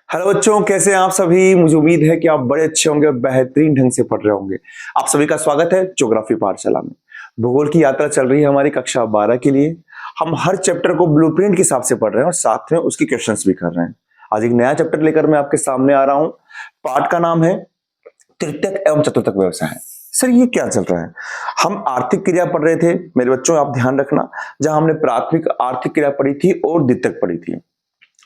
Hello बच्चों, कैसे हैं आप सभी। मुझे उम्मीद है कि आप बड़े अच्छे होंगे, बेहतरीन ढंग से पढ़ रहे होंगे। आप सभी का स्वागत है ज्योग्राफी पाठशाला में। भूगोल की यात्रा चल रही है हमारी कक्षा 12 के लिए। हम हर चैप्टर को ब्लूप्रिंट के हिसाब से पढ़ रहे हैं और साथ में उसके क्वेश्चंस भी कर रहे हैं। आज एक नया चैप्टर लेकर मैं आपके सामने आ रहा हूं। पाठ का नाम है तृतीयक एवं चतुर्थक व्यवसाय। सर ये क्या चल रहा है? हम आर्थिक क्रिया पढ़ रहे थे मेरे बच्चों, आप ध्यान रखना। जहां हमने प्राथमिक आर्थिक क्रिया पढ़ी थी और द्वितीयक पढ़ी थी।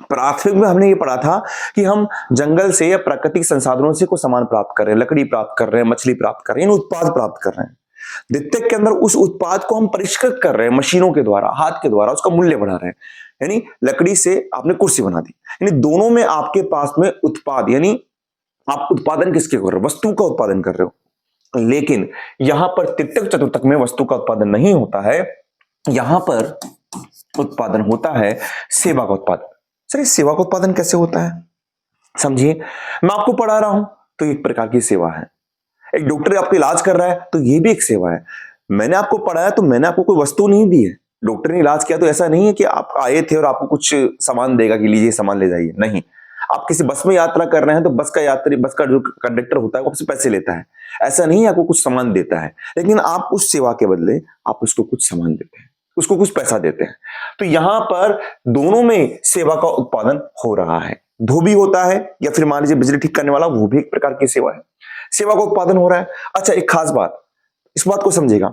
प्राथमिक में हमने ये पढ़ा था कि हम जंगल से या प्राकृतिक संसाधनों से कोई सामान प्राप्त कर रहे हैं, लकड़ी प्राप्त कर रहे हैं, मछली प्राप्त कर रहे हैं, उत्पाद प्राप्त कर रहे हैं। द्वितीयक के अंदर उस उत्पाद को हम परिष्कृत कर रहे हैं, मशीनों के द्वारा, हाथ के द्वारा उसका मूल्य बढ़ा रहे हैं। यानी लकड़ी से आपने कुर्सी बना दी, यानी दोनों में आपके पास में उत्पाद, यानी आप उत्पादन किसके कर रहे हो? वस्तु का उत्पादन कर रहे हो। लेकिन यहां पर तृतीयक चतुर्थक में वस्तु का उत्पादन नहीं होता है, यहां पर उत्पादन होता है सेवा का उत्पादन। सर इस सेवा का उत्पादन कैसे होता है? समझिए, मैं आपको पढ़ा रहा हूं तो एक प्रकार की सेवा है। एक डॉक्टर आपका इलाज कर रहा है तो ये भी एक सेवा है। मैंने आपको पढ़ाया तो मैंने आपको कोई वस्तु नहीं दी है। डॉक्टर ने इलाज किया तो ऐसा नहीं है कि आप आए थे और आपको कुछ सामान देगा कि लीजिए सामान ले जाइए। नहीं, आप किसी बस में यात्रा कर रहे हैं तो बस का जो कंडक्टर होता है वो आपसे पैसे लेता है। ऐसा नहीं है आपको कुछ सामान देता है, लेकिन आप उस सेवा के बदले आप उसको कुछ सामान देते हैं, उसको कुछ पैसा देते हैं। तो यहां पर दोनों में सेवा का उत्पादन हो रहा है। धोबी होता है या फिर मान लीजिए बिजली ठीक करने वाला, वो भी एक प्रकार की सेवा है। सेवा का उत्पादन हो रहा है। अच्छा, एक खास बात, इस बात को समझिएगा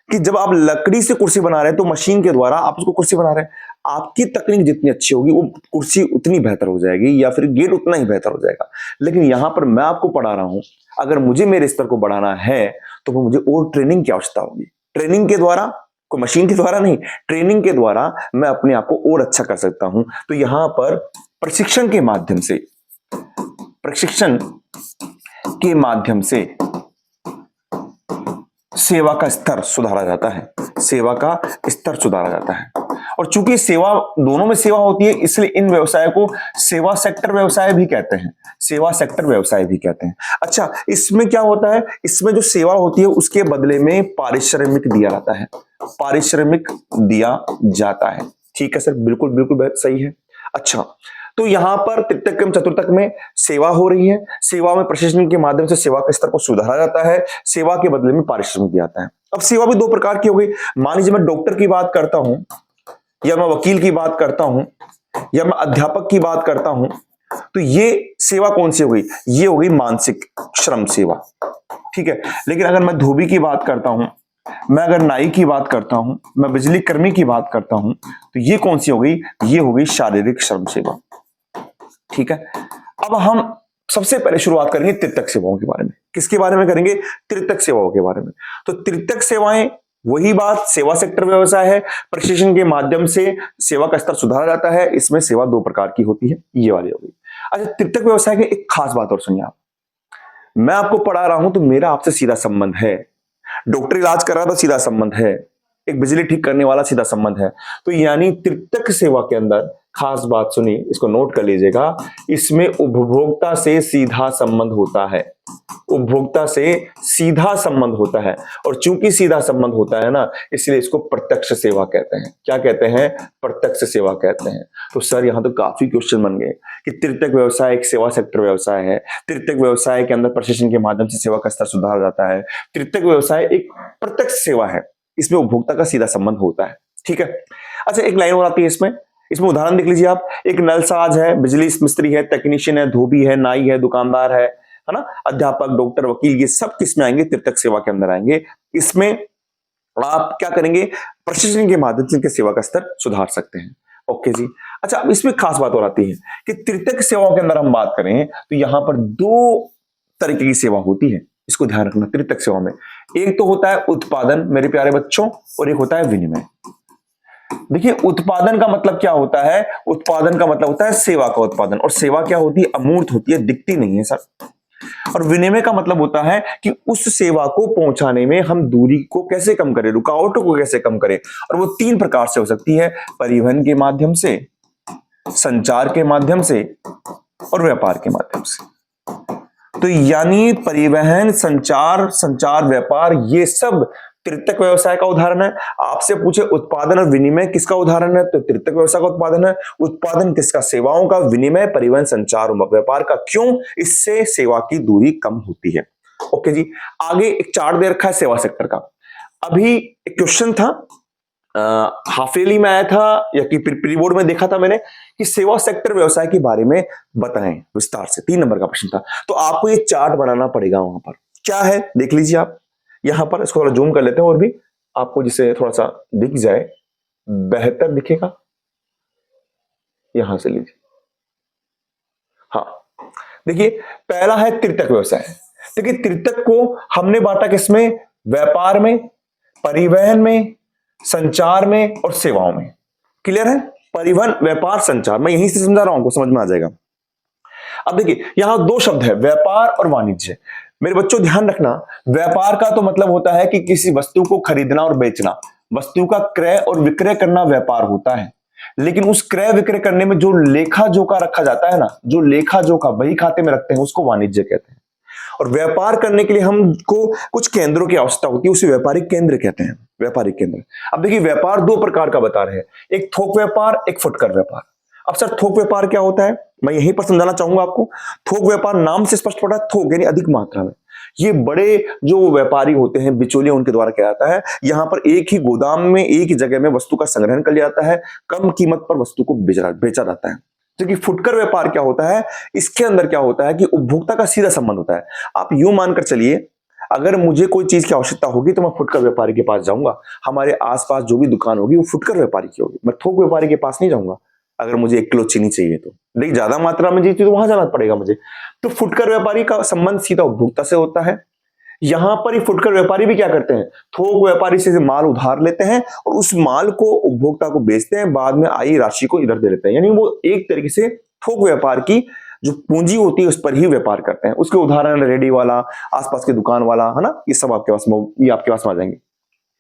कि जब आप लकड़ी से कुर्सी बना रहे हैं तो मशीन के द्वारा आप उसको कुर्सी बना रहे हैं। आपकी तकनीक जितनी अच्छी होगी वो कुर्सी उतनी बेहतर हो जाएगी या फिर गेट उतना ही बेहतर हो जाएगा। लेकिन यहां पर मैं आपको पढ़ा रहा हूं, अगर मुझे मेरे स्तर को बढ़ाना है तो मुझे और ट्रेनिंग की आवश्यकता होगी। ट्रेनिंग के द्वारा, कोई मशीन के द्वारा नहीं, ट्रेनिंग के द्वारा मैं अपने आप को और अच्छा कर सकता हूं। तो यहां पर प्रशिक्षण के माध्यम से सेवा का स्तर सुधारा जाता है। सेवा का स्तर सुधारा जाता है। और चूंकि सेवा, दोनों में सेवा होती है, इसलिए इन व्यवसाय को सेवा सेक्टर व्यवसाय भी कहते हैं। सेवा सेक्टर व्यवसाय भी कहते हैं। अच्छा, इसमें क्या होता है? इसमें जो सेवा होती है उसके बदले में पारिश्रमिक दिया जाता है। पारिश्रमिक दिया जाता है। ठीक है सर, बिल्कुल बिल्कुल सही है। अच्छा, तो यहां पर तृतीयक एवं चतुर्थक में सेवा हो रही है। सेवा में प्रशिक्षण के माध्यम से सेवा के स्तर को सुधारा जाता है। सेवा के बदले में पारिश्रमिक दिया जाता है। अब सेवा भी दो प्रकार की हो गई। मान लीजिए मैं डॉक्टर की बात करता हूं, या मैं वकील की बात करता हूं, या मैं अध्यापक की बात करता हूं, तो ये सेवा कौन सी हो गई? ये हो गई मानसिक श्रम सेवा। ठीक है। लेकिन अगर मैं धोबी की बात करता हूं, मैं अगर नाई की बात करता हूं, मैं बिजली कर्मी की बात करता हूं, तो ये कौन सी हो गई? ये हो गई शारीरिक श्रम सेवा। ठीक है। अब हम सबसे पहले शुरुआत करेंगे तृतीयक सेवाओं के बारे में। किसके बारे में करेंगे? तृतीयक सेवाओं के बारे में। तो तृतीयक सेवाएं, वही बात, सेवा सेक्टर व्यवसाय है। प्रशिक्षण के माध्यम से सेवा का स्तर सुधारा जाता है। इसमें सेवा दो प्रकार की होती है, ये वाली हो गई। अच्छा, तृतीयक व्यवसाय की एक खास बात और सुनिए आप। मैं आपको पढ़ा रहा हूं तो मेरा आपसे सीधा संबंध है। डॉक्टर इलाज कर रहा तो सीधा संबंध है। एक बिजली ठीक करने वाला सीधा संबंध है। तो यानी तृतीयक सेवा के अंदर खास बात सुनिए, इसको नोट कर लीजिएगा, इसमें उपभोक्ता से सीधा संबंध होता है। उपभोक्ता से सीधा संबंध होता है। और चूंकि सीधा संबंध होता है ना, इसलिए इसको प्रत्यक्ष सेवा कहते हैं। क्या कहते हैं? प्रत्यक्ष सेवा कहते हैं। तो सर यहां तो काफी क्वेश्चन बन गए कि तृतीयक व्यवसाय एक सेवा सेक्टर व्यवसाय है। तृतीयक व्यवसाय के अंदर प्रशिक्षण के माध्यम से सेवा का स्तर सुधारा जाता है। तृतीयक व्यवसाय एक प्रत्यक्ष सेवा है, इसमें उपभोक्ता का सीधा संबंध होता है। ठीक है। अच्छा, एक लाइन और आती है इसमें उदाहरण देख लीजिए आप। एक नलसाज है, बिजली मिस्त्री है, टेक्नीशियन है, धोबी है, नाई है, दुकानदार है ना, अध्यापक, डॉक्टर, वकील, ये सब किसमें आएंगे? तृतीयक सेवा के अंदर आएंगे। इसमें आप क्या करेंगे? प्रशिक्षण के माध्यम से इनके सेवा का स्तर सुधार सकते हैं। ओके जी। अच्छा, अब इसमें खास बात और आती है कि तृतीयक सेवाओं के अंदर हम बात करें तो यहां पर दो तरीके की सेवा होती है। इसको ध्यान रखना। तृतीयक सेवा में एक तो होता है उत्पादन मेरे प्यारे बच्चों, और एक होता है विनिमय। देखिए, उत्पादन का मतलब क्या होता है? उत्पादन का मतलब होता है सेवा का उत्पादन। और सेवा क्या होती है? अमूर्त होती है, दिखती नहीं है सर। और विनिमय का मतलब होता है कि उस सेवा को पहुंचाने में हम दूरी को कैसे कम करें, रुकावटों को कैसे कम करें। और वो तीन प्रकार से हो सकती है: परिवहन के माध्यम से, संचार के माध्यम से, और व्यापार के माध्यम से। तो यानी परिवहन, संचार, व्यापार, ये सब तृतीयक व्यवसाय का उदाहरण है। आपसे पूछे उत्पादन और विनिमय किसका उदाहरण है, तो तृतीयक व्यवसाय का उत्पादन है। उत्पादन किसका, सेवाओं का। विनिमय परिवहन संचार और व्यापार का। क्यों, इससे सेवा की दूरी कम होती है। ओके जी, आगे एक चार्ट दे रखा है सेवा सेक्टर का। अभी एक क्वेश्चन था, हाफ ईयरली में आया था या कि प्री बोर्ड में देखा था मैंने कि सेवा सेक्टर व्यवसाय के बारे में बताएं विस्तार से, 3 नंबर का प्रश्न था। तो आपको ये चार्ट बनाना पड़ेगा। वहां पर क्या है देख लीजिए आप, यहां पर इसको थोड़ा जूम कर लेते हैं और भी आपको जिसे थोड़ा सा दिख जाए, बेहतर दिखेगा। यहां से लीजिए, हाँ देखिए, पहला है तृतीयक व्यवसाय। देखिए तृतीयक को हमने बांटा किसमें, व्यापार में, परिवहन में, संचार में और सेवाओं में। क्लियर है, परिवहन, व्यापार, संचार। मैं यहीं से समझा रहा हूं, आपको समझ में आ जाएगा। अब देखिए यहां 2 शब्द है, व्यापार और वाणिज्य। मेरे बच्चों ध्यान रखना, व्यापार का तो मतलब होता है कि किसी वस्तु को खरीदना और बेचना, वस्तु का क्रय और विक्रय करना व्यापार होता है। लेकिन उस क्रय विक्रय करने में जो लेखा जोखा रखा जाता है ना, जो लेखा जोखा बही खाते में रखते हैं, उसको वाणिज्य कहते हैं। और व्यापार करने के लिए हमको कुछ केंद्रों की आवश्यकता होती है, उसे व्यापारिक केंद्र कहते हैं, व्यापारिक केंद्र। अब देखिए व्यापार 2 प्रकार का बता रहे हैं, एक थोक व्यापार, एक फुटकर व्यापार। अब सर थोक व्यापार क्या होता है, मैं यहीं पर समझाना चाहूंगा आपको। थोक व्यापार नाम से स्पष्ट पड़ा, थोक यानी अधिक मात्रा में। ये बड़े जो व्यापारी होते हैं, बिचौलिए, उनके द्वारा किया जाता है। यहां पर एक ही गोदाम में, एक ही जगह में वस्तु का संग्रहण कर लिया जाता है, कम कीमत पर वस्तु को बेचा जाता है। जबकि फुटकर व्यापार क्या होता है, इसके अंदर क्या होता है कि उपभोक्ता का सीधा संबंध होता है। आप यूं मानकर चलिए, अगर मुझे कोई चीज की आवश्यकता होगी तो मैं फुटकर व्यापारी के पास जाऊंगा। हमारे आसपास जो भी दुकान होगी वो फुटकर व्यापारी की होगी, मैं थोक व्यापारी के पास नहीं जाऊंगा। अगर मुझे 1 किलो चीनी चाहिए तो नहीं, ज्यादा मात्रा में चाहिए तो वहां जाना पड़ेगा मुझे। तो फुटकर व्यापारी का संबंध सीधा उपभोक्ता से होता है। यहां पर ही फुटकर व्यापारी भी क्या करते हैं, थोक व्यापारी से माल उधार लेते हैं और उस माल को उपभोक्ता को बेचते हैं, बाद में आई राशि को इधर दे देते हैं। यानी वो एक तरीके से थोक व्यापार की जो पूंजी होती है उस पर ही व्यापार करते हैं। उसके उदाहरण रेडी वाला, आसपास की दुकान वाला, है ना, ये सब आपके पास, ये आपके पास में आ जाएंगे।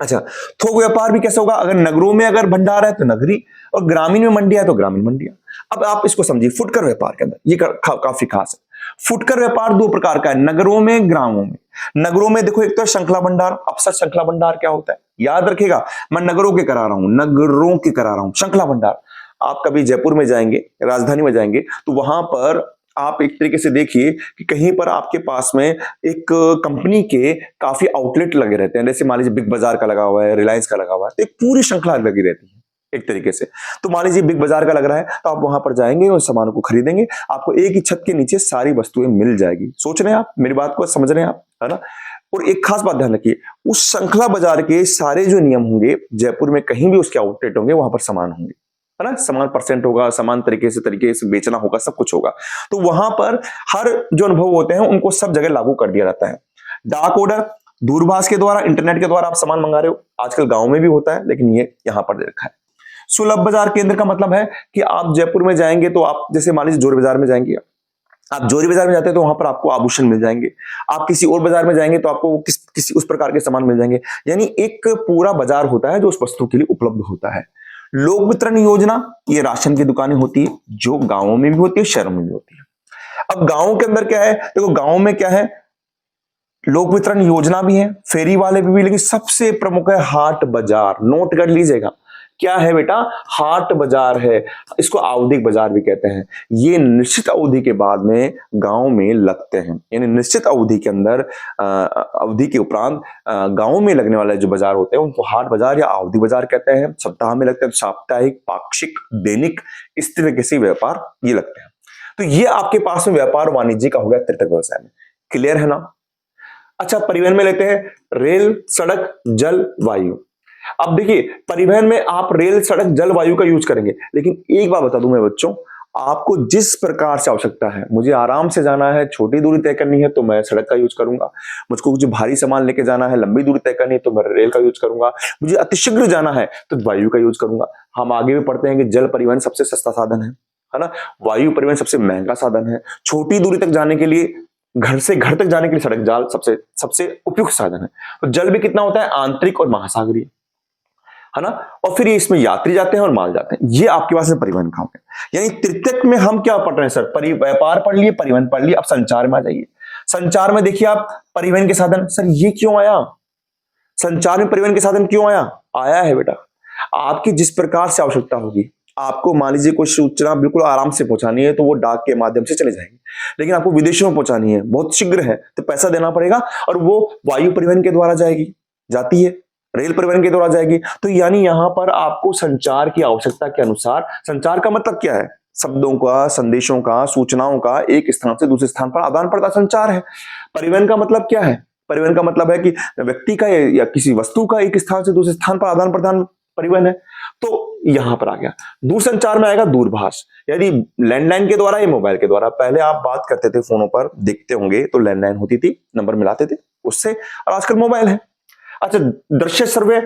अच्छा, थोक व्यापार भी कैसे होगा, अगर नगरों में अगर भंडार है तो नगरी, और ग्रामीण में मंडिया है तो ग्रामीण मंडिया। अब आप इसको समझिए, फुटकर व्यापार के अंदर ये काफी खास है। फुटकर व्यापार 2 प्रकार का है, नगरों में, ग्रामों में। नगरों में देखो, एक तो श्रृंखला भंडार। अब सर श्रृंखला भंडार क्या होता है, याद रखिएगा, मैं नगरों के करा रहा हूं, नगरों के करा रहा हूं। श्रृंखला भंडार, आप कभी जयपुर में जाएंगे, राजधानी में जाएंगे, तो वहां पर आप एक तरीके से देखिए कि कहीं पर आपके पास में एक कंपनी के काफी आउटलेट लगे रहते हैं। जैसे मान लीजिए बिग बाजार का लगा हुआ है, रिलायंस का लगा हुआ है, तो एक पूरी श्रृंखला लगी रहती है एक तरीके से। तो मान लीजिए बिग बाजार का लग रहा है, तो आप वहां पर जाएंगे और सामानों को खरीदेंगे, आपको एक ही छत के नीचे सारी वस्तुएं मिल जाएगी। सोच रहे हैं आप मेरी बात को, समझ रहे हैं आप, है ना। और एक खास बात ध्यान रखिए, उस श्रृंखला बाजार के सारे जो नियम होंगे, जयपुर में कहीं भी उसके आउटलेट होंगे, वहां पर सामान होंगे, है ना, समान परसेंट होगा, समान तरीके से बेचना होगा, सब कुछ होगा। तो वहां पर हर जो अनुभव होते हैं उनको सब जगह लागू कर दिया जाता है। डाक ऑर्डर, दूरभाष के द्वारा, इंटरनेट के द्वारा आप सामान मंगा रहे हो, आजकल गांव में भी होता है, लेकिन ये यहां पर दे रखा है। सुलभ बाजार केंद्र का मतलब है कि आप जयपुर में जाएंगे तो आप जैसे मान लीजिए जोरी बाजार में जाएंगे, आप जोरी बाजार में जाते हैं तो वहां पर आपको आभूषण मिल जाएंगे। आप किसी और बाजार में जाएंगे तो आपको किसी उस प्रकार के सामान मिल जाएंगे। यानी एक पूरा बाजार होता है जो उस वस्तु के लिए उपलब्ध होता है। लोक वितरण योजना, ये राशन की दुकानें होती है, जो गांवों में भी होती है, शहरों में भी होती है। अब गांवों के अंदर क्या है, देखो गांव में क्या है, लोक वितरण योजना भी है, फेरी वाले भी, लेकिन सबसे प्रमुख है हाट बाजार। नोट कर लीजिएगा, क्या है बेटा, हाट बाजार है। इसको आवधिक बाजार भी कहते हैं। ये निश्चित अवधि के बाद में गांव में लगते हैं, यानी निश्चित अवधि के अंदर, अवधि के उपरांत गांव में लगने वाले जो बाजार होते हैं उनको हाट बाजार या आवधिक बाजार कहते हैं। सप्ताह में लगते हैं, साप्ताहिक, पाक्षिक, दैनिक, इस तरीके से व्यापार ये लगते हैं। तो ये आपके पास में व्यापार वाणिज्य का हो गया तृतीयक व्यवसाय में। क्लियर है ना। अच्छा, परिवहन में लेते हैं, रेल, सड़क, जल, वायु। अब देखिए परिवहन में आप रेल, सड़क, जल, वायु का यूज करेंगे, लेकिन एक बात बता दूं मैं बच्चों, आपको जिस प्रकार से आवश्यकता है, मुझे आराम से जाना है, छोटी दूरी तय करनी है तो मैं सड़क का यूज करूंगा। मुझको कुछ भारी सामान लेके जाना है, लंबी दूरी तय करनी है तो मैं रेल का यूज करूंगा। मुझे अतिशीघ्र जाना है तो वायु का यूज करूंगा। हम आगे भी पढ़ते हैं कि जल परिवहन सबसे सस्ता साधन है ना, वायु परिवहन सबसे महंगा साधन है। छोटी दूरी तक जाने के लिए, घर से घर तक जाने के लिए सड़क जाल सबसे उपयुक्त साधन है। तो जल भी कितना होता है, आंतरिक और महासागरीय, है ना। और फिर इसमें यात्री जाते हैं और माल जाते हैं। ये आपके पास परिवहन का हो गया। यानी तृतीयक में हम क्या पढ़ रहे हैं सर, व्यापार पढ़ लिए, परिवहन पढ़ लिए। अब संचार में आ जाइए। संचार में देखिए आप, परिवहन के साधन, सर ये क्यों आया, संचार में परिवहन के साधन क्यों आया है बेटा, आपकी जिस प्रकार से आवश्यकता होगी, आपको मान लीजिए कोई सूचना बिल्कुल आराम से पहुंचानी है तो वो डाक के माध्यम से चली जाएगी, लेकिन आपको विदेशों में पहुंचानी है, बहुत शीघ्र है, तो पैसा देना पड़ेगा और वो वायु परिवहन के द्वारा जाती है, रेल परिवहन के द्वारा जाएगी। तो यानी यहां पर आपको संचार की आवश्यकता के अनुसार, संचार का मतलब क्या है, शब्दों का, संदेशों का, सूचनाओं का एक स्थान से दूसरे स्थान पर आदान प्रदान संचार है। परिवहन का मतलब क्या है, परिवहन का मतलब है कि व्यक्ति का या किसी वस्तु का एक स्थान से दूसरे स्थान पर आदान प्रदान परिवहन है। तो यहां पर आ गया। दूरसंचार में आएगा दूरभाष, यानी लैंडलाइन के द्वारा या मोबाइल के द्वारा। पहले आप बात करते थे फोनों पर, देखते होंगे तो लैंडलाइन होती थी, नंबर मिलाते थे उससे, और आजकल मोबाइल है। अच्छा, दृश्य सर्वे,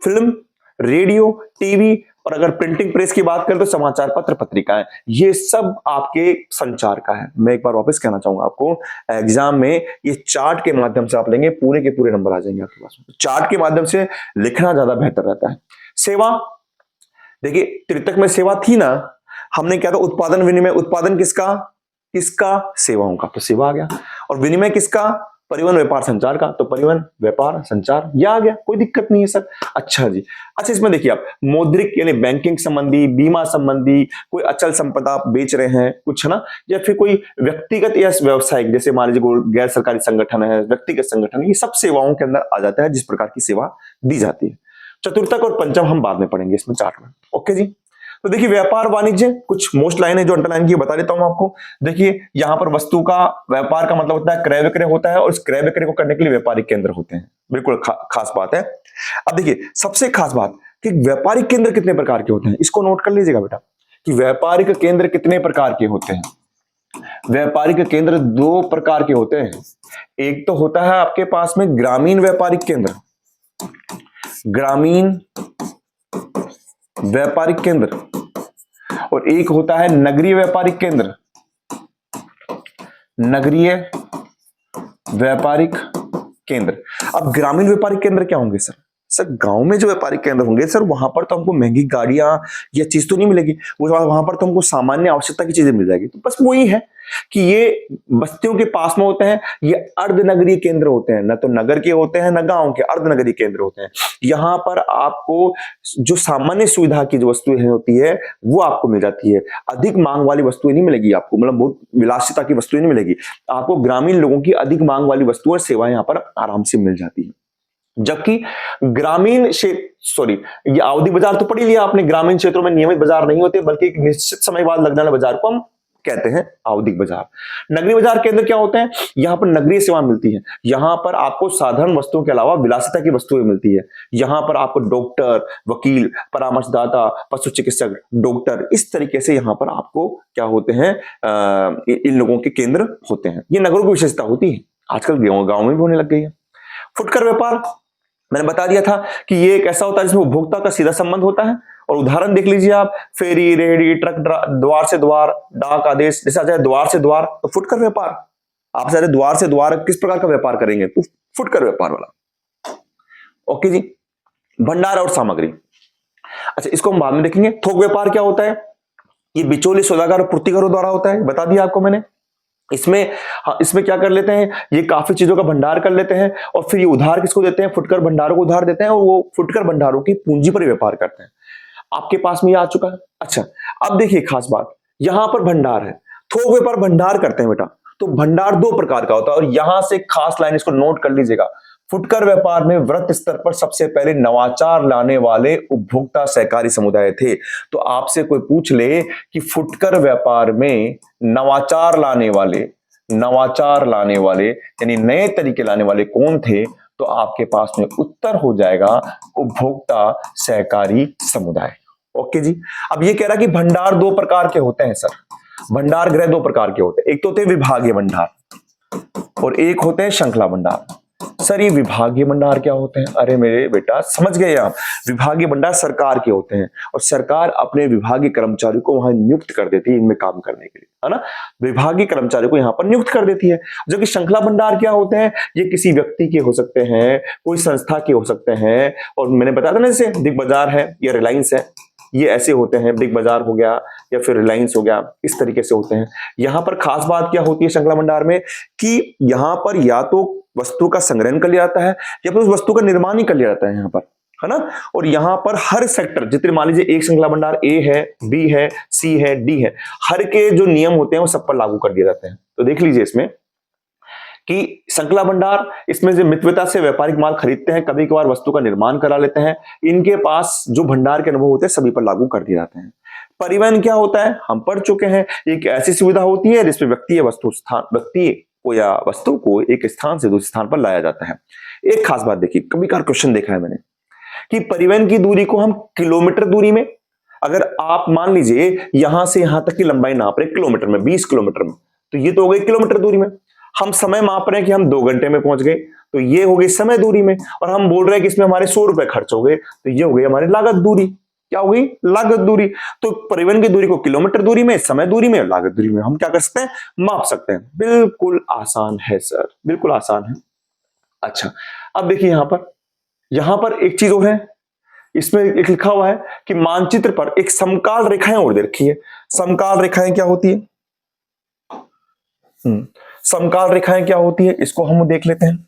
फिल्म, रेडियो, टीवी, और अगर प्रिंटिंग प्रेस की बात करें तो समाचार पत्र, पत्रिकाएं, ये सब आपके संचार का है। मैं एक बार वापस कहना चाहूंगा आपको, एग्जाम में ये चार्ट के माध्यम से आप लेंगे, पूरे के पूरे नंबर आ जाएंगे आपके पास। चार्ट के माध्यम से लिखना ज्यादा बेहतर रहता है। सेवा, देखिए त्रितक में सेवा थी ना, हमने क्या था, उत्पादन विनिमय, उत्पादन किसका, सेवाओं का, तो सेवा आ गया। और विनिमय किसका, परिवहन व्यापार संचार का, तो परिवहन व्यापार संचार, यह आ गया, कोई दिक्कत नहीं है सर। अच्छा जी, अच्छा इसमें देखिए आप मौद्रिक यानी बैंकिंग संबंधी, बीमा संबंधी, कोई अचल संपदा आप बेच रहे हैं कुछ, है ना, या फिर कोई व्यक्तिगत या व्यवसायिक, जैसे मान लीजिए कोई गैर सरकारी संगठन है, व्यक्तिगत संगठन है, ये सब सेवाओं के अंदर आ जाता है, जिस प्रकार की सेवा दी जाती है। चतुर्थक और पंचम हम बाद में पढ़ेंगे इसमें चार्ट में। ओके जी, तो देखिए व्यापार वाणिज्य, कुछ मोस्ट लाइन है जो अंडरलाइन की बता देता हूं आपको। देखिए यहां पर वस्तु का, व्यापार का मतलब होता है क्रय विक्रय होता है, और इस क्रय विक्रय को करने के लिए व्यापारिक केंद्र होते हैं, बिल्कुल खास बात है। अब देखिए सबसे खास बात कि व्यापारिक केंद्र कितने प्रकार के होते हैं, इसको नोट कर लीजिएगा बेटा, कि व्यापारिक केंद्र कितने प्रकार के होते हैं। व्यापारिक केंद्र दो प्रकार के होते हैं। एक तो होता है आपके पास में ग्रामीण व्यापारिक केंद्र, ग्रामीण व्यापारिक केंद्र, और एक होता है नगरीय व्यापारिक केंद्र, नगरीय व्यापारिक केंद्र। अब ग्रामीण व्यापारिक केंद्र क्या होंगे सर, गांव में जो व्यापारिक केंद्र होंगे सर, वहां पर तो हमको महंगी गाड़ियां या चीज तो नहीं मिलेगी, वहां पर तो हमको सामान्य आवश्यकता की चीजें मिल जाएगी। तो बस वही है कि ये बस्तियों के पास में होते हैं, ये अर्धनगरीय केंद्र होते हैं, न तो नगर के होते हैं न गांव के, अर्धनगरीय केंद्र होते हैं। यहां पर आपको जो सामान्य सुविधा की जो वस्तुएं होती है वो आपको मिल जाती है, अधिक मांग वाली वस्तुएं नहीं मिलेगी आपको, मतलब बहुत विलासिता की वस्तुएं नहीं मिलेगी आपको। ग्रामीण लोगों की अधिक मांग वाली वस्तुएं और सेवाएं यहां पर आराम से मिल जाती है। जबकि ग्रामीण क्षेत्र, ये आवधिक बाजार तो पढ़ ही लिया आपने, ग्रामीण क्षेत्रों में नियमित बाजार नहीं होते, बल्कि एक निश्चित समय बाद लगने वाले बाजार को हम कहते हैं आवधिक बाजार। नगरीय बाजार केंद्र क्या होते हैं, यहां पर नगरीय सेवा मिलती है, यहां पर आपको साधारण वस्तुओं के अलावा विलासिता की वस्तुएं मिलती है। यहां पर आपको डॉक्टर, वकील, परामर्शदाता, पशु चिकित्सक, डॉक्टर, इस तरीके से यहां पर आपको क्या होते हैं, इन लोगों के केंद्र होते हैं। ये नगरों की विशेषता होती है, आजकल गांव में भी होने लग गई है। फुटकर व्यापार मैंने बता दिया था कि ये एक ऐसा होता है जिसमें उपभोक्ता का सीधा संबंध होता है, और उदाहरण देख लीजिए आप, फेरी, रेहड़ी, ट्रक, द्वार से द्वार, डाक आदेश, जैसे आ जाए द्वार से द्वार, तो फुटकर व्यापार। आप सारे द्वार से द्वार किस प्रकार का व्यापार करेंगे, तो फुटकर व्यापार वाला। ओके जी, भंडार और सामग्री, अच्छा इसको हम बाद में देखेंगे। थोक व्यापार क्या होता है, ये बिचौली, सौदागर और पूर्तिकारों द्वारा होता है, बता दिया आपको मैंने। इसमें क्या कर लेते हैं, ये काफी चीजों का भंडार कर लेते हैं, और फिर ये उधार किसको देते हैं, फुटकर भंडारों को उधार देते हैं, और वो फुटकर भंडारों की पूंजी पर व्यापार करते हैं। आपके पास में ये आ चुका है। अच्छा अब देखिए खास बात, यहां पर भंडार है, थोक व्यापार भंडार करते हैं बेटा, तो भंडार दो प्रकार का होता है, और यहां से खास लाइन इसको नोट कर लीजिएगा। फुटकर व्यापार में वृहत स्तर पर सबसे पहले नवाचार लाने वाले उपभोक्ता सहकारी समुदाय थे। तो आपसे कोई पूछ ले कि फुटकर व्यापार में नवाचार लाने वाले यानी नए तरीके लाने वाले कौन थे, तो आपके पास में उत्तर हो जाएगा उपभोक्ता सहकारी समुदाय। ओके जी, अब ये कह रहा कि भंडार दो प्रकार के होते हैं सर, भंडार गृह दो प्रकार के होते हैं, एक तो होते हैं विभागीय भंडार और एक होते हैं श्रृंखला भंडार। सर ये विभागीय भंडार क्या होते हैं, अरे मेरे बेटा समझ गए आप, विभागीय भंडार सरकार के होते हैं, और सरकार अपने विभागीय कर्मचारियों को वहां नियुक्त कर देती है इनमें काम करने के लिए, है ना, विभागीय कर्मचारियों को यहां पर नियुक्त कर देती है। जबकि श्रृंखला भंडार क्या होते हैं, ये किसी व्यक्ति के हो सकते हैं, कोई संस्था के हो सकते हैं, और मैंने बताया था ना जैसे बिग बाजार है या रिलायंस है, ये ऐसे होते हैं, बिग बाजार हो गया या फिर रिलायंस हो गया, इस तरीके से होते हैं। यहां पर खास बात क्या होती है श्रृंखला भंडार में, कि यहां पर या तो वस्तु का संग्रहण कर लिया जाता है या फिर उस वस्तु का निर्माण ही कर लिया जाता है यहाँ पर, है ना। और यहाँ पर हर सेक्टर, जितने मान लीजिए एक श्रृंखला भंडार ए है, बी है, सी है, डी है, हर के जो नियम होते हैं वो सब पर लागू कर दिए जाते हैं। तो देख लीजिए इसमें कि श्रृंखला भंडार, इसमें जो मितव्यता से व्यापारिक माल खरीदते हैं, कभी कभार वस्तु का निर्माण करा लेते हैं, इनके पास जो भंडार के अनुभव होते हैं सभी पर लागू कर दिए जाते हैं। परिवहन क्या होता है, हम पढ़ चुके हैं, एक ऐसी सुविधा होती है जिसमें व्यक्ति को या वस्तु को एक स्थान से दूसरे स्थान पर लाया जाता है। एक खास बात देखिए, कभी कभार क्वेश्चन देखा है मैंने कि परिवहन की दूरी को हम किलोमीटर दूरी में, अगर आप मान लीजिए यहां से यहां तक की लंबाई नाप रहे किलोमीटर में, 20 किलोमीटर में, तो ये तो हो गई किलोमीटर दूरी में। हम समय माप रहे हैं कि हम 2 घंटे में पहुंच गए, तो ये हो गई समय दूरी में। और हम बोल रहे हैं कि इसमें हमारे 100 रुपए खर्च हो गए, तो ये हो गई हमारी लागत दूरी। क्या हो गई, लागत दूरी। तो परिवहन की दूरी को किलोमीटर दूरी में, समय दूरी में, लागत दूरी में हम क्या कर सकते हैं, माप सकते हैं। बिल्कुल आसान है सर, बिल्कुल आसान है। अच्छा, अब देखिए यहां पर एक चीज और है, इसमें एक लिखा हुआ है कि मानचित्र पर एक समकाल रेखाएं और दे रखी है। समकाल रेखाएं क्या होती है, समकाल रेखाएं क्या होती है, इसको हम देख लेते हैं।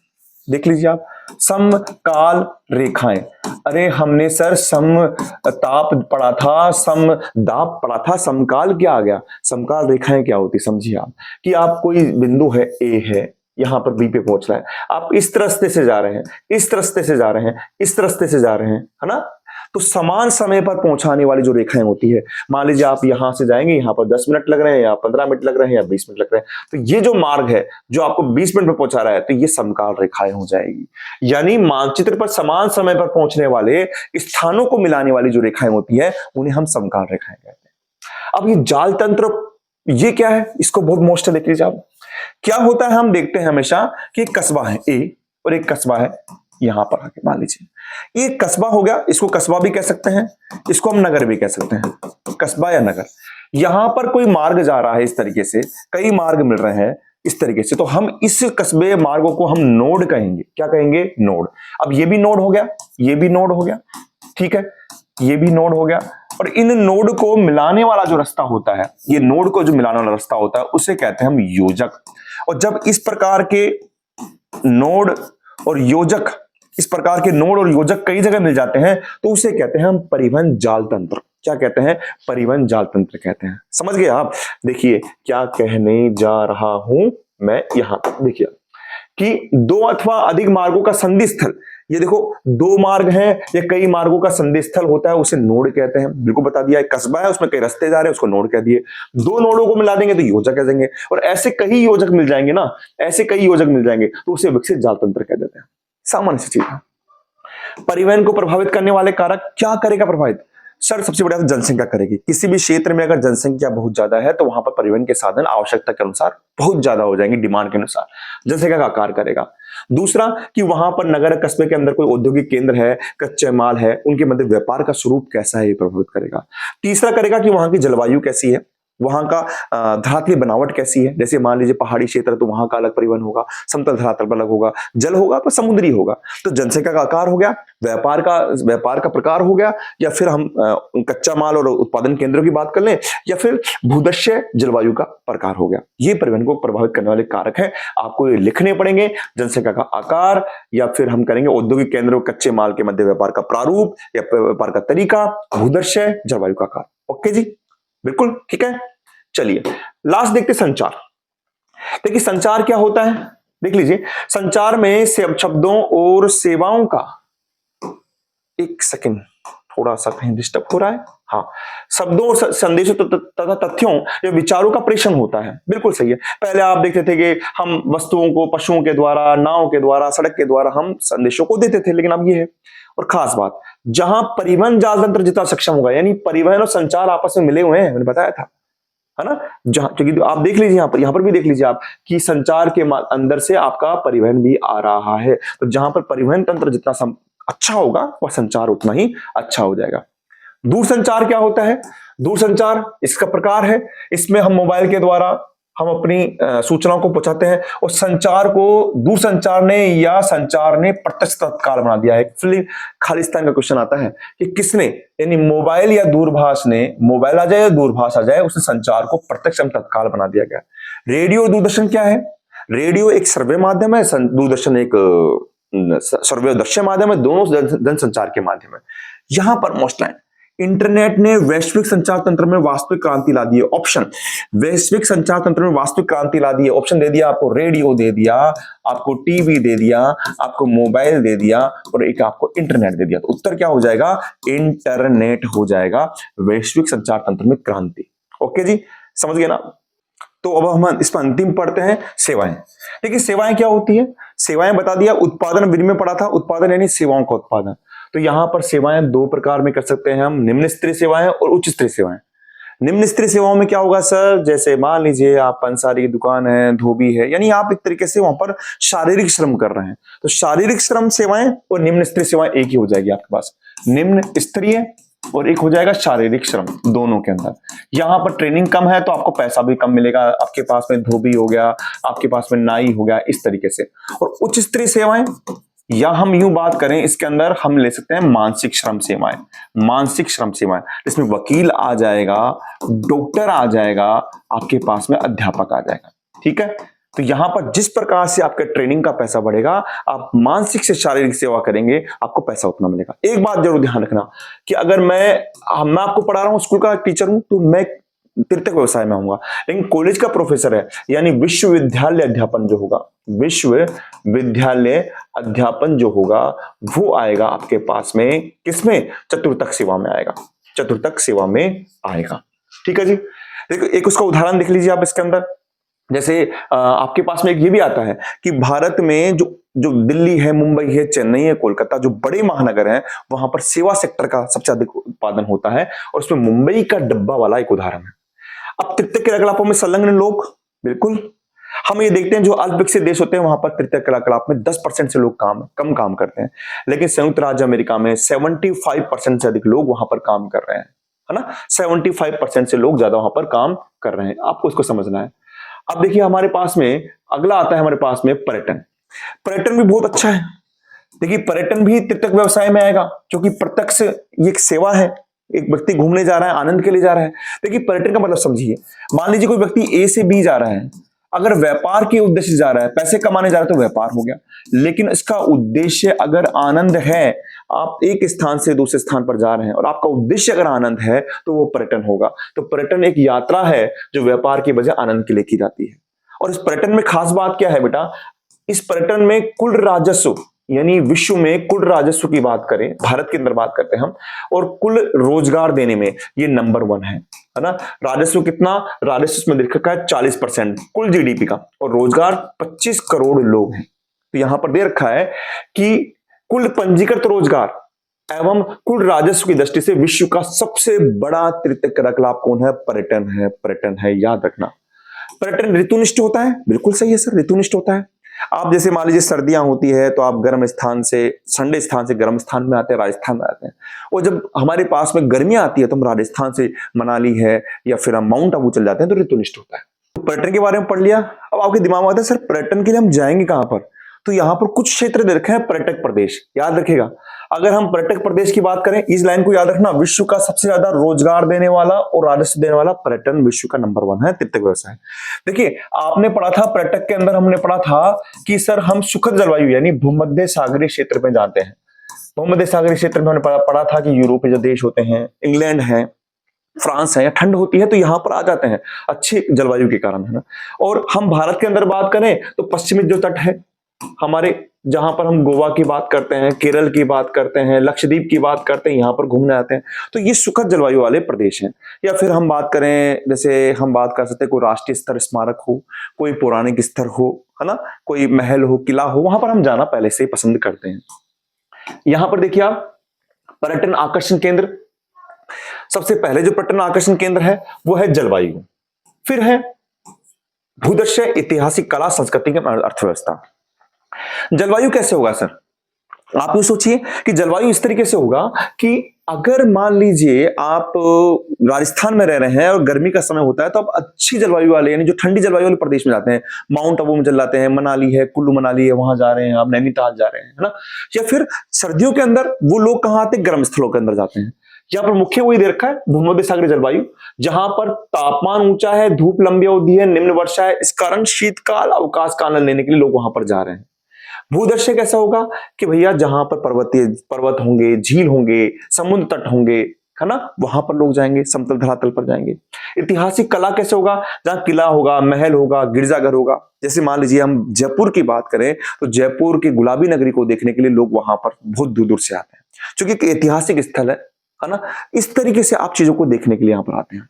देख लीजिए आप, समकाल रेखाएं। अरे हमने सर समताप पढ़ा था, समदाब पढ़ा था, समकाल क्या आ गया। समकाल रेखाएं क्या होती, समझिए आप, कि आप कोई बिंदु है, ए है, यहां पर बी पे पहुंच रहा है, आप इस रास्ते से जा रहे हैं, इस रास्ते से जा रहे हैं, इस रास्ते से जा रहे हैं, है ना। तो समान समय पर पहुंचाने वाली जो रेखाएं होती है, मान लीजिए आप यहां से जाएंगे, यहां पर 10 मिनट लग रहे हैं, या 15 मिनट लग रहे हैं, या 20 मिनट लग रहे हैं, तो ये जो मार्ग है जो आपको 20 मिनट में पहुंचा रहा है, तो ये समकाल रेखाएं हो जाएगी। यानी मानचित्र पर समान समय पर पहुंचने वाले स्थानों को मिलाने वाली जो रेखाएं होती है उन्हें हम समकाल रेखाएं कहते हैं। अब ये जाल तंत्र, ये क्या है, इसको बहुत मोस्ट देख लीजिए आप। क्या होता है, हम देखते हैं हमेशा कि एक कस्बा है ए और एक कस्बा है यहां पर आके, मान लीजिए ये कस्बा हो गया, इसको कस्बा भी कह सकते हैं, इसको हम नगर भी कह सकते हैं, कस्बा या नगर। यहां पर कोई मार्ग जा रहा है, इस तरीके से कई मार्ग मिल रहे हैं इस तरीके से, तो हम इस कस्बे मार्गों को हम नोड कहेंगे। क्या कहेंगे, नोड। अब ये भी नोड हो गया, ये भी नोड हो गया, ठीक है, ये भी नोड हो गया। और इन नोड को मिलाने वाला जो रास्ता होता है, ये नोड को जो मिलाने वाला रास्ता होता है उसे कहते हैं हम योजक। और जब इस प्रकार के नोड और योजक, इस प्रकार के नोड और योजक कई जगह मिल जाते हैं, तो उसे कहते हैं हम परिवहन जाल तंत्र। क्या कहते हैं, परिवहन जाल तंत्र कहते हैं। समझ गए आप। देखिए क्या कहने जा रहा हूं मैं, यहां पर देखिए कि 2 अथवा अधिक मार्गों का संधि स्थल, ये देखो 2 मार्ग हैं या कई मार्गों का संधि स्थल होता है, उसे नोड कहते हैं। बिल्कुल बता दिया, एक कस्बा है उसमें कई रास्ते जा रहे हैं, उसको नोड कह दिए। 2 नोडों को मिला देंगे तो योजक कह देंगे, और ऐसे कई योजक मिल जाएंगे ना, ऐसे कई योजक मिल जाएंगे तो उसे विकसित जाल तंत्र कह देते हैं। सामान्य सी चीज है। परिवहन को प्रभावित करने वाले कारक क्या करेगा प्रभावित, सर सबसे बड़ा जनसंख्या करेगी। किसी भी क्षेत्र में अगर जनसंख्या बहुत ज्यादा है तो वहां पर परिवहन के साधन आवश्यकता के अनुसार बहुत ज्यादा हो जाएंगे, डिमांड के अनुसार जनसंख्या का आकार करेगा। दूसरा कि वहां पर नगर कस्बे के अंदर कोई औद्योगिक केंद्र है, कच्चे माल है, उनके मध्य व्यापार का स्वरूप कैसा है, ये प्रभावित करेगा। तीसरा करेगा कि वहां की जलवायु कैसी है, वहां का धरातलीय बनावट कैसी है। जैसे मान लीजिए पहाड़ी क्षेत्र तो वहां का अलग परिवहन होगा, समतल धरातल पर अलग होगा, जल होगा तो समुद्री होगा। तो जनसंख्या का आकार हो गया, व्यापार का प्रकार हो गया, या फिर हम कच्चा माल और उत्पादन केंद्रों की बात कर लें, या फिर भूदृश्य जलवायु का प्रकार हो गया। ये परिवहन को प्रभावित करने वाले कारक हैं, आपको ये लिखने पड़ेंगे। जनसंख्या का आकार, या फिर हम करेंगे औद्योगिक केंद्रों, कच्चे माल के मध्य व्यापार का प्रारूप या व्यापार का तरीका, भूदृश्य जलवायु का आकार। ओके जी, बिल्कुल ठीक है। चलिए लास्ट देखते संचार। देखिए संचार क्या होता है, देख लीजिए। संचार में शब्दों और सेवाओं का, एक सेकंड थोड़ा सा कहीं डिस्टर्ब हो रहा है, हाँ, शब्दों और संदेशों तथा तथ्यों या विचारों का प्रेषण होता है। बिल्कुल सही है। पहले आप देखते थे कि हम वस्तुओं को पशुओं के द्वारा, नाव के द्वारा, सड़क के द्वारा हम संदेशों को देते थे, लेकिन अब ये है। और खास बात, जहां परिवहन जाल तंत्र जितना सक्षम होगा, यानी परिवहन और संचार आपस में मिले हुए हैं, मैंने बताया था, है ना। जहां, क्योंकि आप देख लीजिए यहां पर भी देख लीजिए आप कि संचार के अंदर से आपका परिवहन भी आ रहा है। तो जहां पर परिवहन तंत्र जितना अच्छा होगा, वह संचार उतना ही अच्छा हो जाएगा। दूरसंचार क्या होता है, दूरसंचार इसका प्रकार है, इसमें हम मोबाइल के द्वारा हम अपनी सूचनाओं को पहुंचाते हैं, और संचार को दूरसंचार ने या संचार ने प्रत्यक्ष तत्काल बना दिया है। फिर खालिस्तान का क्वेश्चन आता है कि किसने, यानी मोबाइल या दूरभाष ने, मोबाइल आ जाए या दूरभाष आ जाए, उसने संचार को प्रत्यक्ष तत्काल बना दिया गया। रेडियो और दूरदर्शन क्या है, रेडियो एक सर्वे माध्यम है, दूरदर्शन एक सर्वे दृश्य माध्यम है, दोनों जनसंचार के माध्यम है। यहां पर मोस्ट लाइन, इंटरनेट ने वैश्विक संचार तंत्र में वास्तविक क्रांति ला दी है। ऑप्शन, वैश्विक संचार तंत्र में वास्तविक क्रांति ला दी है। ऑप्शन दे दिया आपको, रेडियो दे दिया, आपको टीवी दे दिया, आपको मोबाइल दे दिया और एक आपको इंटरनेट दे दिया। तो उत्तर क्या हो जाएगा? इंटरनेट हो जाएगा वैश्विक संचार तंत्र में क्रांति। ओके जी, समझ गए ना? तो अब हम इस पर अंतिम पढ़ते हैं, सेवाएं। देखिए सेवाएं क्या होती है? सेवाएं बता दिया, उत्पादन विनिमय पढ़ा था, उत्पादन यानी सेवाओं का उत्पादन। तो यहां पर सेवाएं दो प्रकार में कर सकते हैं हम, निम्न स्तरीय सेवाएं और उच्च स्तरीय सेवाएं। निम्न स्तरीय सेवाओं में क्या होगा सर? जैसे मान लीजिए आप पंसारी की दुकान है, धोबी है, यानी आप एक तरीके से वहां पर शारीरिक श्रम कर रहे हैं, तो शारीरिक श्रम सेवाएं और निम्न स्तरीय सेवाएं एक ही हो जाएगी आपके पास, निम्न स्तरीय और एक हो जाएगा शारीरिक श्रम। दोनों के अंदर यहां पर ट्रेनिंग कम है तो आपको पैसा भी कम मिलेगा। आपके पास में धोबी हो गया, आपके पास में नाई हो गया, इस तरीके से। और उच्च स्तरीय सेवाएं, या हम यूं बात करें इसके अंदर हम ले सकते हैं मानसिक श्रम सेवाएं। मानसिक श्रम सेवाएं, इसमें वकील आ जाएगा, डॉक्टर आ जाएगा, आपके पास में अध्यापक आ जाएगा। ठीक है, तो यहां पर जिस प्रकार से आपके ट्रेनिंग का पैसा बढ़ेगा, आप मानसिक से शारीरिक सेवा करेंगे, आपको पैसा उतना मिलेगा। एक बात जरूर ध्यान रखना कि अगर मैं आपको पढ़ा रहा हूं, स्कूल का टीचर हूं, तो मैं तृतीयक व्यवसाय में आऊंगा, लेकिन कॉलेज का प्रोफेसर है, यानी विश्वविद्यालय अध्यापन जो होगा, विश्वविद्यालय अध्यापन जो होगा वो आएगा आपके पास में किसमें? चतुर्थक सेवा में आएगा, चतुर्थक सेवा में आएगा। ठीक है जी, देखो एक उसका उदाहरण देख लीजिए आप इसके अंदर। जैसे आपके पास में एक ये भी आता है कि भारत में जो जो दिल्ली है, मुंबई है, चेन्नई है, कोलकाता, जो बड़े महानगर हैं, वहां पर सेवा सेक्टर का सबसे अधिक उत्पादन होता है, और उसमें मुंबई का डब्बा वाला एक उदाहरण है। अब तृतीयक क्रियाकलापों में संलग्न लोग, बिल्कुल हम ये देखते हैं जो अल्प विकसित देश होते हैं वहां पर तृतीयक क्रियाकलाप में 10% से लोग कम काम करते हैं, लेकिन संयुक्त राज्य अमेरिका में 75% से अधिक लोग वहां पर काम कर रहे हैं, है ना? 75% से लोग ज्यादा वहां पर काम कर रहे हैं, आपको इसको समझना है। अब देखिए हमारे पास में अगला आता है, हमारे पास में पर्यटन। पर्यटन भी बहुत अच्छा है। देखिए पर्यटन भी तृतीयक व्यवसाय में आएगा, क्योंकि प्रत्यक्ष ये एक सेवा है, एक व्यक्ति घूमने जा रहा है, आनंद के लिए जा रहा है। देखिए पर्यटन का मतलब समझिए, मान लीजिए कोई व्यक्ति ए से बी जा रहा है, अगर व्यापार के उद्देश्य से जा रहा है, पैसे कमाने जा रहा है, तो व्यापार हो गया। लेकिन इसका उद्देश्य अगर आनंद है, आप एक स्थान से दूसरे स्थान पर जा रहे हैं और आपका उद्देश्य अगर आनंद है, तो वो पर्यटन होगा। तो पर्यटन एक यात्रा है जो व्यापार की बजाय आनंद के लिए की जाती है। और इस पर्यटन में खास बात क्या है बेटा? इस पर्यटन में कुल राजस्व, यानी विश्व में कुल राजस्व की बात करें, भारत के अंदर बात करते हैं हम, और कुल रोजगार देने में ये नंबर 1 है ना? राजस्व कितना? राजस्व में लिख रखा है 40% कुल जीडीपी का, और रोजगार 25 करोड़ लोग हैं। तो यहां पर दे रखा है कि कुल पंजीकृत रोजगार एवं कुल राजस्व की दृष्टि से विश्व का सबसे बड़ा तृतीयक क्रियाकलाप कौन है? पर्यटन है, पर्यटन है, याद रखना। पर्यटन ऋतुनिष्ठ होता है, बिल्कुल सही है सर, ऋतुनिष्ठ होता है। आप जैसे मान लीजिए सर्दियां होती है तो आप गर्म स्थान से, ठंडे स्थान से गर्म स्थान में आते हैं, राजस्थान में आते हैं। और जब हमारे पास में गर्मियां आती है तो हम राजस्थान से मनाली है या फिर हम माउंट आबू चल जाते हैं, तो ऋतुनिष्ठ होता है। तो पर्यटन के बारे में पढ़ लिया। अब आपके दिमाग में आता है सर पर्यटन के लिए हम जाएंगे कहां पर? तो यहां पर कुछ क्षेत्र दे रखे हैं पर्यटक प्रदेश, याद रखिएगा। अगर हम पर्यटक प्रदेश की बात करें, इस लाइन को याद रखना, विश्व का सबसे ज्यादा रोजगार देने वाला और राजस्व देने वाला पर्यटन विश्व का नंबर 1 है, तृतीयक व्यवसाय। देखिए आपने पढ़ा था पर्यटक के अंदर, हमने पढ़ा था कि सर हम सुखद जलवायु यानी भूमध्य सागरीय क्षेत्र में जाते हैं। भूमध्य सागरीय क्षेत्र में हमने पढ़ा था कि यूरोपीय जो देश होते हैं, इंग्लैंड है, फ्रांस है, या ठंड होती है तो यहां पर आ जाते हैं अच्छी जलवायु के कारण, है ना? और हम भारत के अंदर बात करें तो पश्चिमी जो तट है हमारे, जहां पर हम गोवा की बात करते हैं, केरल की बात करते हैं, लक्षद्वीप की बात करते हैं, यहां पर घूमने आते हैं, तो ये सुखद जलवायु वाले प्रदेश हैं। या फिर हम बात करें, जैसे हम बात कर सकते हैं कोई राष्ट्रीय स्तर स्मारक हो, कोई पौराणिक स्तर हो, है ना, कोई महल हो, किला हो, वहां पर हम जाना पहले से ही पसंद करते हैं। यहां पर देखिए आप पर्यटन आकर्षण केंद्र, सबसे पहले जो पर्यटन आकर्षण केंद्र है वो है जलवायु, फिर है भूदृश्य, ऐतिहासिक, कला, संस्कृति की अर्थव्यवस्था। जलवायु कैसे होगा सर? आप ये सोचिए कि जलवायु इस तरीके से होगा कि अगर मान लीजिए आप राजस्थान में रह रहे हैं और गर्मी का समय होता है, तो आप अच्छी जलवायु वाले यानी जो ठंडी जलवायु वाले प्रदेश में जाते हैं, माउंट आबू में चल जाते हैं, मनाली है, कुल्लू मनाली है, वहां जा रहे हैं, आप नैनीताल जा रहे हैं, है ना? या फिर सर्दियों के अंदर वो लोग कहां आते हैं? गर्म स्थलों के अंदर जाते हैं। यहाँ पर मुख्य वही दे रखा है, भूमध्य सागरीय जलवायु, जहां पर तापमान ऊंचा है, धूप लंबी अवधि है, निम्न वर्षा है, इस कारण शीतकाल अवकाश का आनंद लेने के लिए लोग वहां पर जा रहे हैं। भूदृश्य कैसा होगा कि भैया जहां पर पर्वत होंगे, झील होंगे, समुद्र तट होंगे, है ना, वहां पर लोग जाएंगे, समतल धरातल पर जाएंगे। ऐतिहासिक कला कैसे होगा, जहां किला होगा, महल होगा, गिरजाघर होगा। जैसे मान लीजिए हम जयपुर की बात करें तो जयपुर की गुलाबी नगरी को देखने के लिए लोग वहां पर बहुत दूर दूर से आते हैं, क्योंकि एक ऐतिहासिक स्थल है ना। इस तरीके से आप चीजों को देखने के लिए यहां पर आते हैं।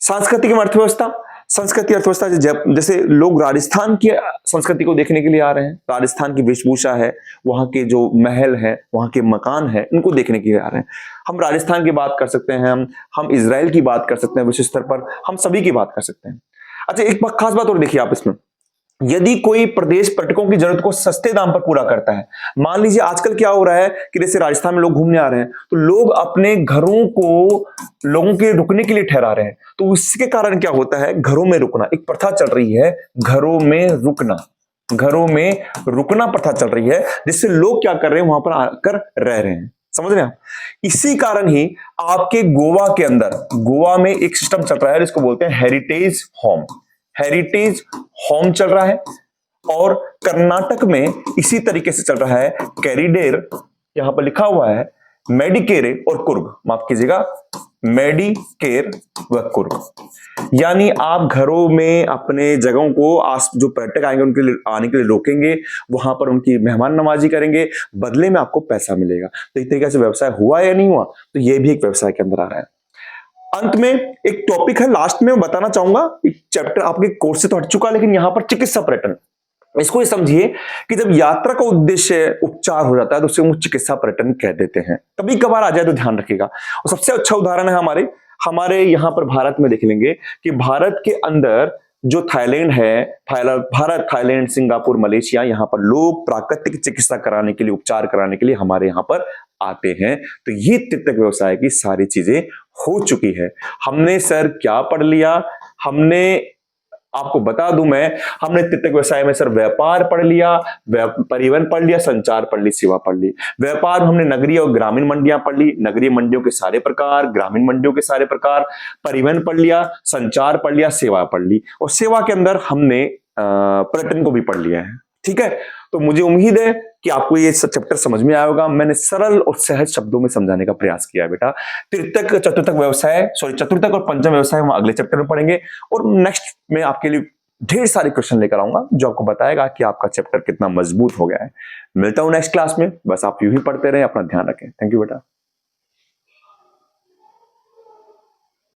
सांस्कृतिक अर्थव्यवस्था, संस्कृति अर्थव्यवस्था, जैसे लोग राजस्थान की संस्कृति को देखने के लिए आ रहे हैं, राजस्थान की वेशभूषा है, वहां के जो महल है, वहां के मकान है, इनको देखने के लिए आ रहे हैं। हम राजस्थान की बात कर सकते हैं, हम इजराइल की बात कर सकते हैं, विश्व स्तर पर हम सभी की बात कर सकते हैं। अच्छा, एक खास बात और देखिए आप इसमें, यदि कोई प्रदेश पर्यटकों की जरूरत को सस्ते दाम पर पूरा करता है, मान लीजिए आजकल क्या हो रहा है कि जैसे राजस्थान में लोग घूमने आ रहे हैं तो लोग अपने घरों को लोगों के रुकने के लिए ठहरा रहे हैं, तो इसके कारण क्या होता है, घरों में रुकना एक प्रथा चल रही है, घरों में रुकना प्रथा चल रही है, जिससे लोग क्या कर रहे हैं, वहां पर आकर रह रहे हैं। समझ रहे हैं आप? इसी कारण ही आपके गोवा के अंदर, गोवा में एक सिस्टम चल रहा है जिसको बोलते हैं हेरिटेज होम चल रहा है, और कर्नाटक में इसी तरीके से चल रहा है कैरिडेर, यहां पर लिखा हुआ है मेडिकेर और कुर्ग, माफ कीजिएगा, मेडिकेर व कुर्ग। यानी आप घरों में अपने जगहों को जो पर्यटक आएंगे उनके लिए आने के लिए रोकेंगे, वहां पर उनकी मेहमान नवाजी करेंगे, बदले में आपको पैसा मिलेगा। तो इस तरीके से व्यवसाय हुआ या नहीं हुआ, तो यह भी एक व्यवसाय के अंदर आ रहा है। अंत में एक टॉपिक है, लास्ट में मैं बताना चाहूंगा, एक चैप्टर आपके कोर्स से तो हट चुका, लेकिन यहां पर चिकित्सा पर्यटन, इसको ये समझिए कि जब यात्रा का उद्देश्य उपचार हो जाता है तो उसे हम चिकित्सा पर्यटन कह देते हैं। कभी कभार आ जाए तो ध्यान रखिएगा। और सबसे अच्छा उदाहरण है हमारे यहां पर भारत में देख लेंगे कि भारत के अंदर जो थाईलैंड है, भारत, थाईलैंड, सिंगापुर, मलेशिया, यहां पर लोग प्राकृतिक चिकित्सा कराने के लिए, उपचार कराने के लिए हमारे यहां पर आते हैं। तो ये तीर्थक व्यवसाय की सारी चीजें हो चुकी है। हमने सर क्या पढ़ लिया, हमने आपको बता दूं मैं, हमने तीर्थक व्यवसाय में सर व्यापार पढ़ लिया, परिवहन पढ़ लिया, संचार पढ़ ली, सेवा पढ़ ली। व्यापार में हमने नगरीय और ग्रामीण मंडियां पढ़ ली, नगरीय मंडियों के सारे प्रकार, ग्रामीण मंडियों के सारे प्रकार, परिवहन पढ़ लिया, संचार पढ़ लिया, सेवा पढ़ ली, और सेवा के अंदर हमने पर्यटन को भी पढ़ लिया है। ठीक है, तो मुझे उम्मीद है कि आपको ये चैप्टर समझ में आया होगा। मैंने सरल और सहज शब्दों में समझाने का प्रयास किया है बेटा। तृतीयक, चतुर्थक व्यवसाय, चतुर्थक और पंचम व्यवसाय हम अगले चैप्टर में पढ़ेंगे, और नेक्स्ट में आपके लिए ढेर सारे क्वेश्चन लेकर आऊंगा जो आपको बताएगा कि आपका चैप्टर कितना मजबूत हो गया है। मिलता हूं नेक्स्ट क्लास में, बस आप यूं ही पढ़ते रहें, अपना ध्यान रखें। थैंक यू बेटा।